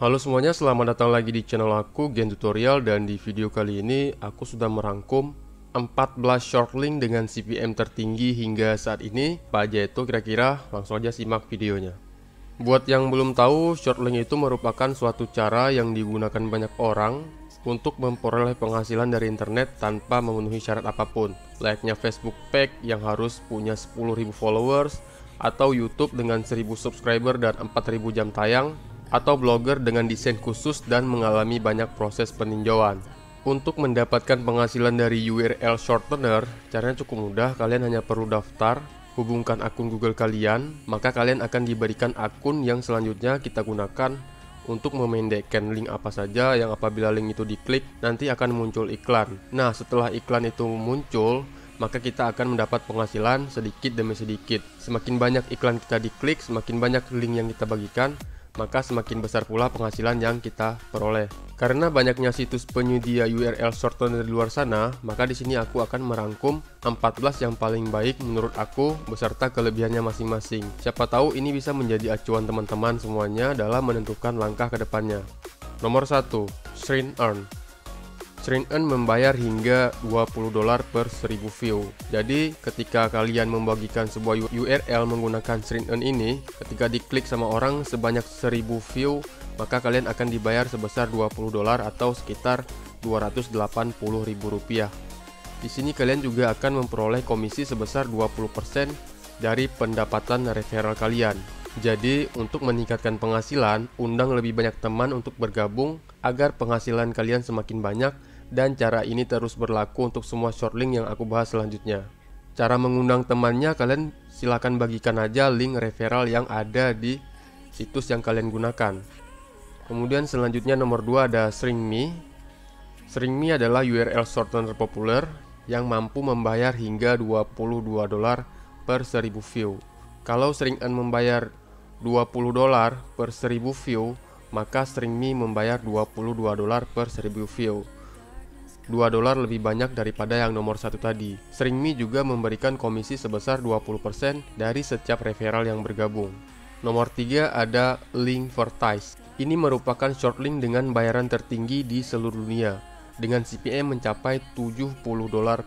Halo semuanya, selamat datang lagi di channel aku, Gen Tutorial. Dan di video kali ini aku sudah merangkum 14 short link dengan CPM tertinggi hingga saat ini. Apa aja itu kira-kira? Langsung aja simak videonya. Buat yang belum tahu, short link itu merupakan suatu cara yang digunakan banyak orang untuk memperoleh penghasilan dari internet tanpa memenuhi syarat apapun. Layaknya Facebook Page yang harus punya 10.000 followers, atau YouTube dengan 1000 subscriber dan 4000 jam tayang, atau blogger dengan desain khusus dan mengalami banyak proses peninjauan. Untuk mendapatkan penghasilan dari URL shortener, caranya cukup mudah. Kalian hanya perlu daftar, hubungkan akun Google kalian, maka kalian akan diberikan akun yang selanjutnya kita gunakan untuk memendekkan link apa saja yang apabila link itu diklik nanti akan muncul iklan. Nah, setelah iklan itu muncul, maka kita akan mendapat penghasilan sedikit demi sedikit. Semakin banyak iklan kita diklik, semakin banyak link yang kita bagikan, maka semakin besar pula penghasilan yang kita peroleh. Karena banyaknya situs penyedia URL shortener di luar sana, maka di sini aku akan merangkum 14 yang paling baik menurut aku beserta kelebihannya masing-masing. Siapa tahu ini bisa menjadi acuan teman-teman semuanya dalam menentukan langkah ke depannya. Nomor 1, ShrinEarn. ShrinEarn membayar hingga $20 per 1000 view. Jadi ketika kalian membagikan sebuah URL menggunakan ShrinEarn ini, ketika diklik sama orang sebanyak 1000 view, maka kalian akan dibayar sebesar $20 atau sekitar Rp280.000. Di sini kalian juga akan memperoleh komisi sebesar 20% dari pendapatan referral kalian. Jadi untuk meningkatkan penghasilan, undang lebih banyak teman untuk bergabung agar penghasilan kalian semakin banyak. Dan cara ini terus berlaku untuk semua short link yang aku bahas selanjutnya. Cara mengundang temannya, kalian silahkan bagikan aja link referral yang ada di situs yang kalian gunakan. Kemudian selanjutnya nomor 2 ada ShrinMe. ShrinMe adalah URL shortener populer yang mampu membayar hingga $22 per 1000 view. Kalau ShrinEarn membayar $20 per 1000 view, maka ShrinMe membayar $22 per 1000 view. $2 lebih banyak daripada yang nomor 1 tadi. ShrinMe juga memberikan komisi sebesar 20% dari setiap referral yang bergabung. Nomor 3 ada Linkvertise. Ini merupakan short link dengan bayaran tertinggi di seluruh dunia, dengan CPM mencapai $70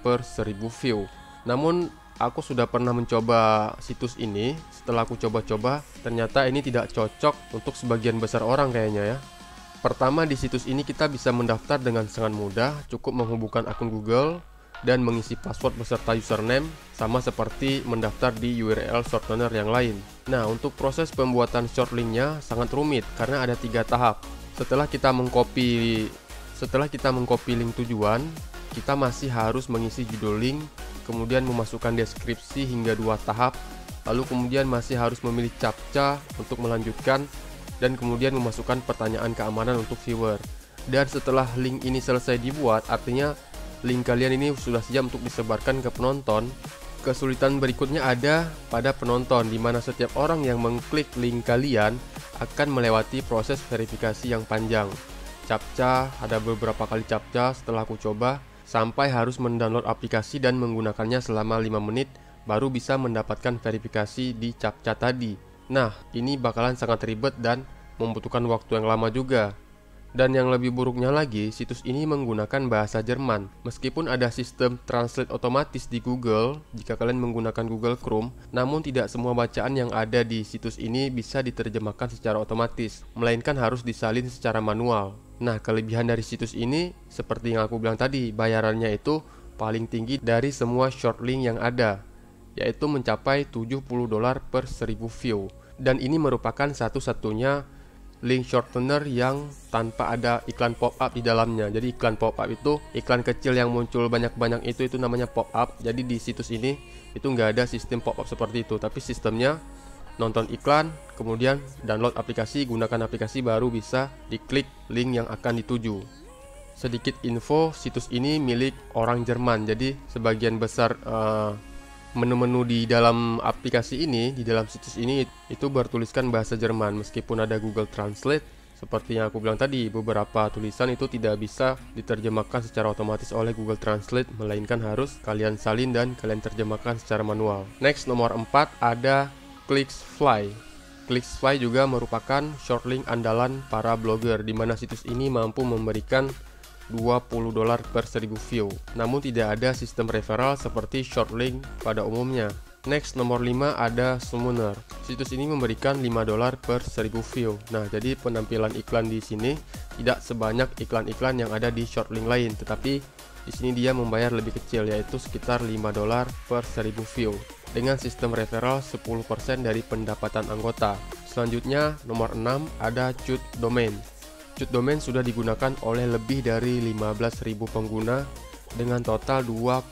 per 1000 view. Namun aku sudah pernah mencoba situs ini. Setelah aku coba-coba, ternyata ini tidak cocok untuk sebagian besar orang kayaknya ya. Pertama, di situs ini kita bisa mendaftar dengan sangat mudah, cukup menghubungkan akun Google dan mengisi password beserta username, sama seperti mendaftar di URL shortener yang lain. Nah, untuk proses pembuatan short linknya sangat rumit karena ada 3 tahap. Setelah kita mengcopy link tujuan, kita masih harus mengisi judul link, kemudian memasukkan deskripsi hingga 2 tahap, lalu kemudian masih harus memilih CAPTCHA untuk melanjutkan, dan kemudian memasukkan pertanyaan keamanan untuk viewer. Dan setelah link ini selesai dibuat, artinya link kalian ini sudah siap untuk disebarkan ke penonton. Kesulitan berikutnya ada pada penonton, di mana setiap orang yang mengklik link kalian akan melewati proses verifikasi yang panjang. CAPTCHA, ada beberapa kali CAPTCHA setelah aku coba, sampai harus mendownload aplikasi dan menggunakannya selama 5 menit baru bisa mendapatkan verifikasi di CAPTCHA tadi. Nah, ini bakalan sangat ribet dan membutuhkan waktu yang lama juga. Dan yang lebih buruknya lagi, situs ini menggunakan bahasa Jerman. Meskipun ada sistem translate otomatis di Google jika kalian menggunakan Google Chrome, namun tidak semua bacaan yang ada di situs ini bisa diterjemahkan secara otomatis, melainkan harus disalin secara manual. Nah, kelebihan dari situs ini, seperti yang aku bilang tadi, bayarannya itu paling tinggi dari semua short link yang ada, yaitu mencapai $70 per 1000 view. Dan ini merupakan satu-satunya link shortener yang tanpa ada iklan pop-up di dalamnya. Jadi iklan pop-up itu iklan kecil yang muncul banyak-banyak itu namanya pop-up. Jadi di situs ini itu nggak ada sistem pop-up seperti itu, tapi sistemnya nonton iklan, kemudian download aplikasi, gunakan aplikasi, baru bisa diklik link yang akan dituju. Sedikit info, situs ini milik orang Jerman. Jadi sebagian besar menu-menu di dalam aplikasi ini, di dalam situs ini itu bertuliskan bahasa Jerman. Meskipun ada Google Translate, seperti yang aku bilang tadi, beberapa tulisan itu tidak bisa diterjemahkan secara otomatis oleh Google Translate, melainkan harus kalian salin dan kalian terjemahkan secara manual. Next, nomor 4 ada Clicksfly. ClickSpy juga merupakan short link andalan para blogger, di mana situs ini mampu memberikan $20 per 1000 view. Namun tidak ada sistem referral seperti short link pada umumnya. Next, nomor 5 ada Summoner. Situs ini memberikan $5 per 1000 view. Nah, jadi penampilan iklan di sini tidak sebanyak iklan-iklan yang ada di short link lain, tetapi di sini dia membayar lebih kecil, yaitu sekitar $5 per 1000 view dengan sistem referral 10% dari pendapatan anggota. Selanjutnya, nomor 6 ada Chute Domain. Chute Domain sudah digunakan oleh lebih dari 15.000 pengguna dengan total 2,5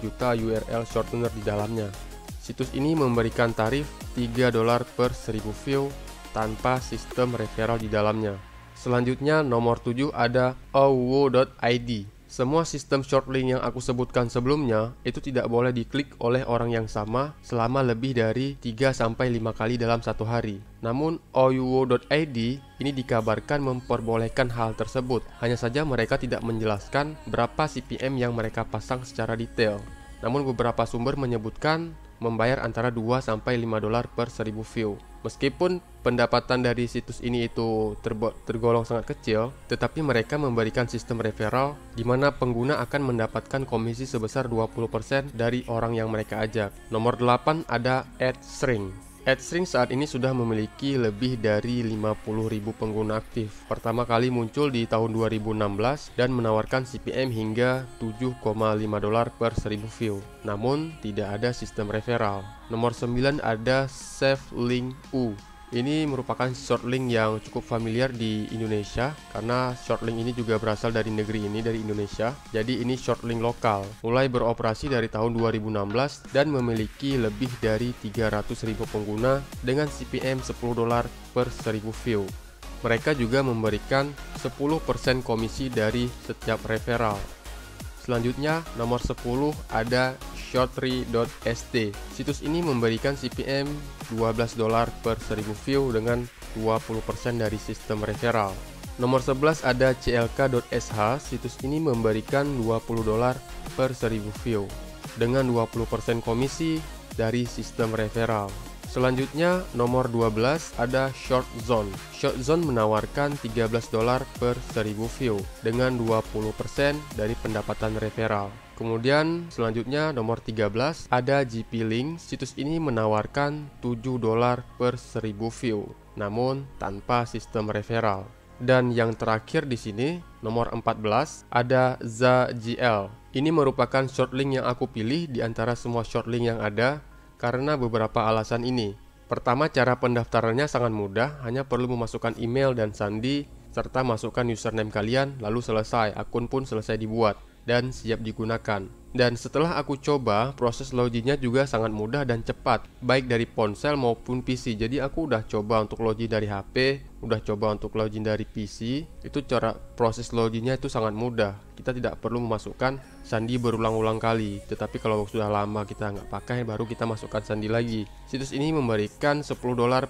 juta URL shortener di dalamnya. Situs ini memberikan tarif $3 per 1000 view tanpa sistem referral di dalamnya. Selanjutnya, nomor 7 ada Awwo.id. Semua sistem short link yang aku sebutkan sebelumnya itu tidak boleh diklik oleh orang yang sama selama lebih dari 3-5 kali dalam satu hari. Namun Awwo.id ini dikabarkan memperbolehkan hal tersebut. Hanya saja mereka tidak menjelaskan berapa CPM yang mereka pasang secara detail. Namun beberapa sumber menyebutkan membayar antara $2-5 per 1000 view. Meskipun pendapatan dari situs ini itu tergolong sangat kecil, tetapi mereka memberikan sistem referral di mana pengguna akan mendapatkan komisi sebesar 20% dari orang yang mereka ajak. Nomor 8 ada AdShrink. AdShrink saat ini sudah memiliki lebih dari 50.000 pengguna aktif. Pertama kali muncul di tahun 2016 dan menawarkan CPM hingga $7,5 per 1000 view. Namun tidak ada sistem referral. Nomor 9 ada SafeLink.U. Ini merupakan short link yang cukup familiar di Indonesia karena short link ini juga berasal dari negeri ini, dari Indonesia. Jadi ini short link lokal, mulai beroperasi dari tahun 2016 dan memiliki lebih dari 300.000 pengguna dengan CPM $10 per 1000 view. Mereka juga memberikan 10% komisi dari setiap referral. Selanjutnya, nomor 10 ada Shortry.st. Situs ini memberikan CPM $12 per 1000 view dengan 20% dari sistem referral. Nomor 11 ada CLK.sh. Situs ini memberikan $20 per 1000 view dengan 20% komisi dari sistem referral. Selanjutnya, nomor 12 ada ShortZone. ShortZone menawarkan $13 per 1000 view dengan 20% dari pendapatan referral. Kemudian selanjutnya nomor 13 ada GP-Link. Situs ini menawarkan $7 per 1000 view, namun tanpa sistem referral. Dan yang terakhir di sini nomor 14 ada ZGL. Ini merupakan short link yang aku pilih di antara semua short link yang ada karena beberapa alasan ini. Pertama, cara pendaftarannya sangat mudah, hanya perlu memasukkan email dan sandi serta masukkan username kalian, lalu selesai, akun pun selesai dibuat dan siap digunakan. Dan setelah aku coba, proses loginnya juga sangat mudah dan cepat, baik dari ponsel maupun PC. Jadi aku udah coba untuk login dari HP, udah coba untuk login dari PC. Itu cara proses loginnya itu sangat mudah. Kita tidak perlu memasukkan sandi berulang-ulang kali. Tetapi kalau sudah lama kita nggak pakai, baru kita masukkan sandi lagi. Situs ini memberikan $10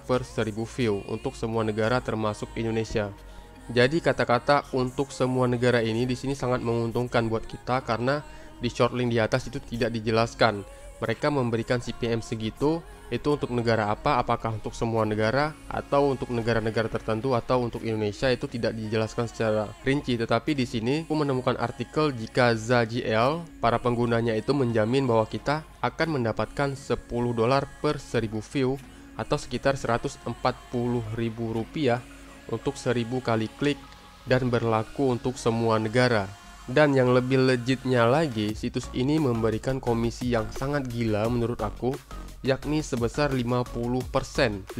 per 1000 view untuk semua negara termasuk Indonesia. Jadi kata-kata untuk semua negara ini di sini sangat menguntungkan buat kita karena di short link di atas itu tidak dijelaskan. Mereka memberikan CPM segitu itu untuk negara apa, apakah untuk semua negara atau untuk negara-negara tertentu atau untuk Indonesia, itu tidak dijelaskan secara rinci. Tetapi di sini aku menemukan artikel jika ZGL para penggunanya itu menjamin bahwa kita akan mendapatkan $10 per 1000 view atau sekitar Rp140.000 untuk 1000 kali klik dan berlaku untuk semua negara. Dan yang lebih legitnya lagi, situs ini memberikan komisi yang sangat gila menurut aku, yakni sebesar 50%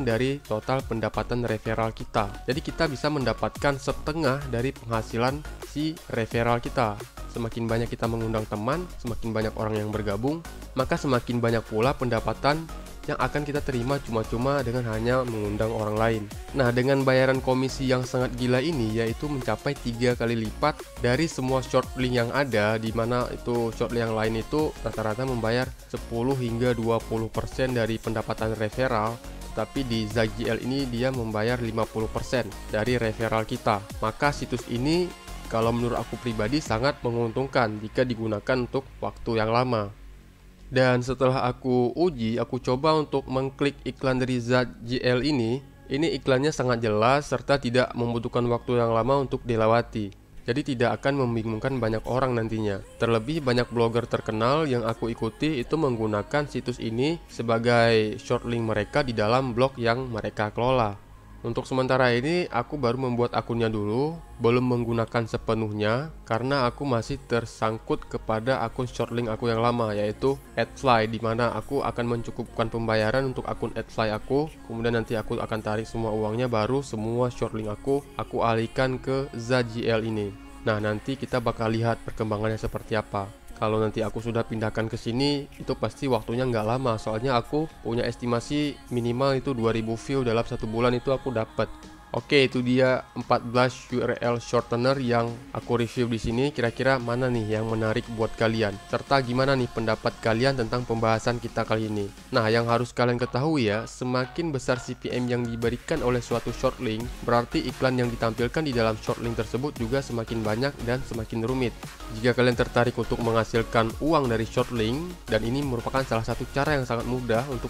dari total pendapatan referral kita. Jadi kita bisa mendapatkan setengah dari penghasilan si referral kita. Semakin banyak kita mengundang teman, semakin banyak orang yang bergabung, maka semakin banyak pula pendapatan yang akan kita terima cuma-cuma dengan hanya mengundang orang lain. Nah, dengan bayaran komisi yang sangat gila ini, yaitu mencapai 3 kali lipat dari semua short link yang ada, di mana itu short link yang lain itu rata-rata membayar 10 hingga 20% dari pendapatan referral, tapi di ZGL ini dia membayar 50% dari referral kita. Maka situs ini kalau menurut aku pribadi sangat menguntungkan jika digunakan untuk waktu yang lama. Dan setelah aku uji, aku coba untuk mengklik iklan dari ZJL ini iklannya sangat jelas serta tidak membutuhkan waktu yang lama untuk dilewati. Jadi tidak akan membingungkan banyak orang nantinya. Terlebih banyak blogger terkenal yang aku ikuti itu menggunakan situs ini sebagai short link mereka di dalam blog yang mereka kelola. Untuk sementara ini aku baru membuat akunnya dulu, belum menggunakan sepenuhnya karena aku masih tersangkut kepada akun short link aku yang lama, yaitu Adfly, di mana aku akan mencukupkan pembayaran untuk akun Adfly aku, kemudian nanti aku akan tarik semua uangnya, baru semua short link aku alihkan ke ZJL ini. Nah, nanti kita bakal lihat perkembangannya seperti apa. Kalau nanti aku sudah pindahkan ke sini, itu pasti waktunya nggak lama. Soalnya aku punya estimasi minimal itu 2000 view dalam 1 bulan itu aku dapat. Oke, itu dia 14 URL shortener yang aku review di sini. Kira-kira mana nih yang menarik buat kalian? Serta gimana nih pendapat kalian tentang pembahasan kita kali ini? Nah, yang harus kalian ketahui ya, semakin besar CPM yang diberikan oleh suatu short link, berarti iklan yang ditampilkan di dalam short link tersebut juga semakin banyak dan semakin rumit. Jika kalian tertarik untuk menghasilkan uang dari short link, dan ini merupakan salah satu cara yang sangat mudah untuk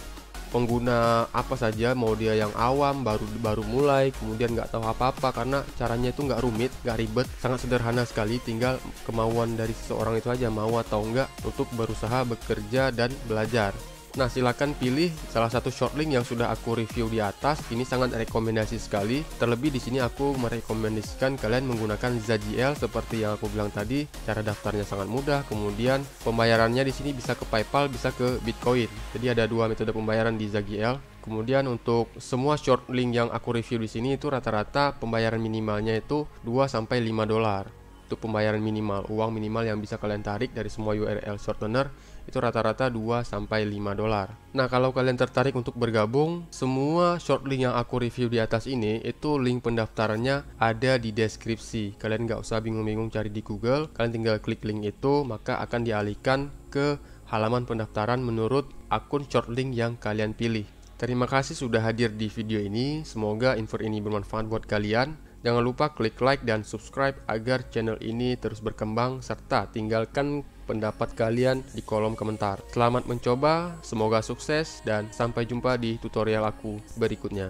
pengguna apa saja, mau dia yang awam, baru mulai, kemudian nggak tahu apa-apa, karena caranya itu nggak rumit, nggak ribet, sangat sederhana sekali, tinggal kemauan dari seseorang itu aja, mau atau enggak untuk berusaha bekerja dan belajar. Nah, silakan pilih salah satu short link yang sudah aku review di atas. Ini sangat rekomendasi sekali. Terlebih di sini aku merekomendasikan kalian menggunakan ZJL seperti yang aku bilang tadi. Cara daftarnya sangat mudah. Kemudian pembayarannya di sini bisa ke PayPal, bisa ke Bitcoin. Jadi ada dua metode pembayaran di ZJL. Kemudian untuk semua short link yang aku review di sini itu rata-rata pembayaran minimalnya itu 2 sampai 5 dolar. Untuk pembayaran minimal, uang minimal yang bisa kalian tarik dari semua URL shortener itu rata-rata 2 sampai 5 dolar. Nah, kalau kalian tertarik untuk bergabung, semua short link yang aku review di atas ini itu link pendaftarannya ada di deskripsi. Kalian nggak usah bingung-bingung cari di Google, kalian tinggal klik link itu, maka akan dialihkan ke halaman pendaftaran menurut akun short link yang kalian pilih. Terima kasih sudah hadir di video ini. Semoga info ini bermanfaat buat kalian. Jangan lupa klik like dan subscribe agar channel ini terus berkembang, serta tinggalkan pendapat kalian di kolom komentar. Selamat mencoba, semoga sukses, dan sampai jumpa di tutorial aku berikutnya.